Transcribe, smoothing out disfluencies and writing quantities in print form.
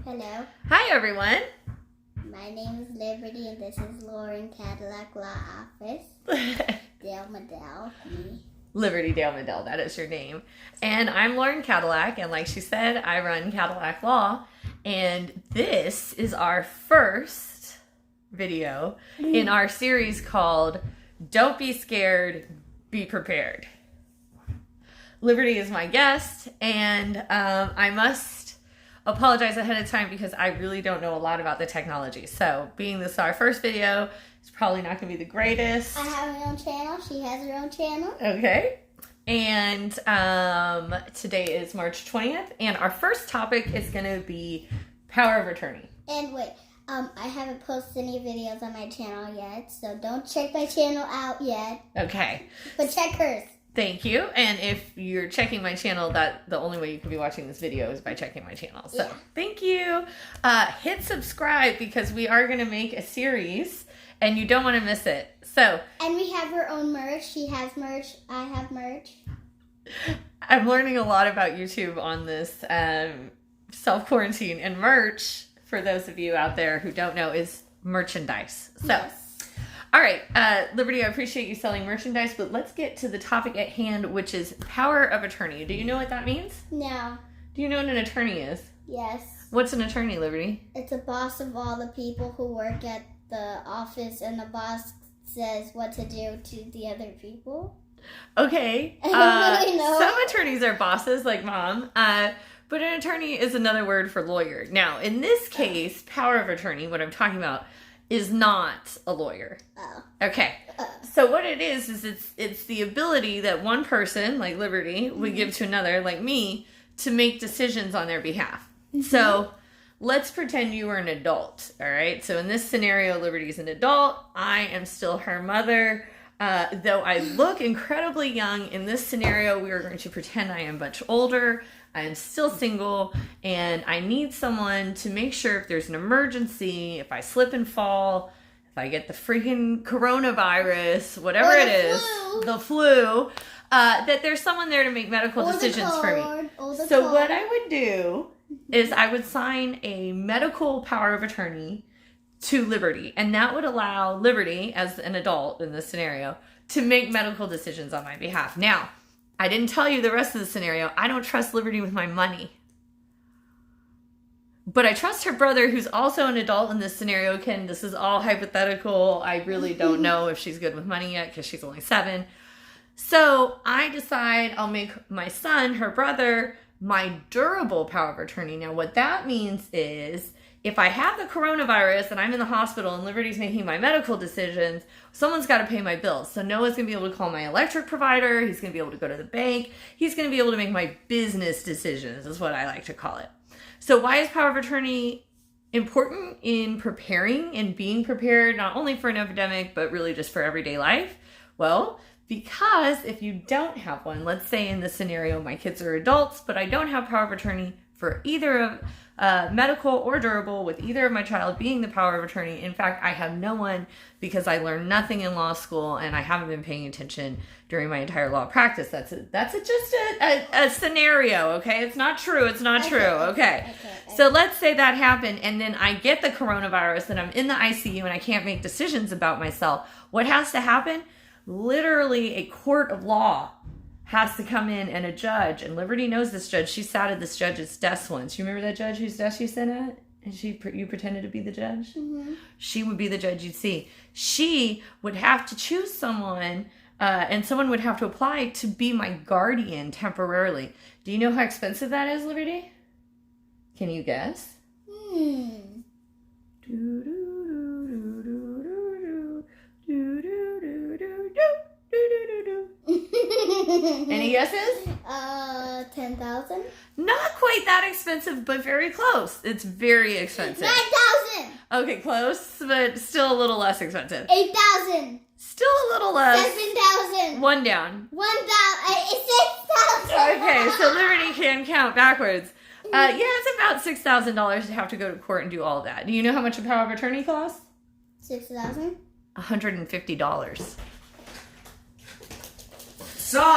Hello, Hi, everyone. my name is Liberty, and this is Lauren Cadillac Law Office. Dale Medell, me. Liberty Dale Medell, that is your name. And I'm Lauren Cadillac, and like she said, I run Cadillac Law. And this is our first video in our series called Don't Be Scared, Be Prepared. Liberty is my guest, and I must apologize ahead of time because I really don't know a lot about the technology. So being this is our first video, it's probably not going to be the greatest. I have my own channel. She has her own channel. Okay. And today is March 20th, and our first topic is going to be power of attorney. And wait, I haven't posted any videos on my channel yet, so don't check my channel out yet. Okay. But check hers. Thank you. And if you're checking my channel, that the only way you can be watching this video is by checking my channel. So Thank you. Hit subscribe because we are going to make a series and you don't want to miss it. So And we have her own merch. She has merch. I have merch. I'm learning a lot about YouTube on this self-quarantine, and merch, for those of you out there who don't know, is merchandise. So. Yes. All right, Liberty, I appreciate you selling merchandise, but let's get to the topic at hand, which is power of attorney. Do you know what that means? No. Do you know what an attorney is? Yes. What's an attorney, Liberty? It's a boss of all the people who work at the office, and the boss says what to do to the other people. Okay. I don't really know. Some attorneys are bosses, like Mom, but an attorney is another word for lawyer. Now, in this case, power of attorney, what I'm talking about, is not a lawyer. Oh. Okay. So what it is it's the ability that one person, like Liberty, would give to another, like me, to make decisions on their behalf. So let's pretend you were an adult, all right? So in this scenario, Liberty's an adult. I am still her mother. Though I look incredibly young, in this scenario, we are going to pretend I am much older. I am still single, and I need someone to make sure if there's an emergency, if I slip and fall, if I get the freaking coronavirus, whatever it is, the flu, that there's someone there to make medical decisions for me. So what I would do is I would sign a medical power of attorney to Liberty, and that would allow Liberty, as an adult in this scenario, to make medical decisions on my behalf. Now, I didn't tell you the rest of the scenario. I don't trust Liberty with my money. But I trust her brother, who's also an adult in this scenario. Ken, this is all hypothetical. I really don't know if she's good with money yet because she's only 7. So I decide I'll make my son, her brother, my durable power of attorney. Now, what that means is if I have the coronavirus and I'm in the hospital and Liberty's making my medical decisions, someone's got to pay my bills. So Noah's going to be able to call my electric provider. He's going to be able to go to the bank. He's going to be able to make my business decisions, is what I like to call it. So why is power of attorney important in preparing and being prepared, not only for an epidemic, but really just for everyday life? Well, because if you don't have one, let's say in this scenario, my kids are adults, but I don't have power of attorney for either of medical or durable, with either of my child being the power of attorney. In fact, I have no one because I learned nothing in law school and I haven't been paying attention during my entire law practice. That's just a scenario, okay? It's not true. It's not true, okay? So let's say that happened and then I get the coronavirus and I'm in the ICU and I can't make decisions about myself. What has to happen? Literally a court of law has to come in, and a judge, and Liberty knows this judge. She sat at this judge's desk once. You remember that judge whose desk you sat at? And you pretended to be the judge? Mm-hmm. She would be the judge you'd see. She would have to choose someone, and someone would have to apply to be my guardian temporarily. Do you know how expensive that is, Liberty? Can you guess? Any guesses? 10,000. Not quite that expensive, but very close. It's very expensive. 9,000. Okay, close, but still a little less expensive. 8,000. Still a little less. 7,000. 1 down. 6,000. Okay, so Liberty can count backwards. Yeah, it's about $6,000 to have to go to court and do all of that. Do you know how much a power of attorney costs? 6,000. $150. So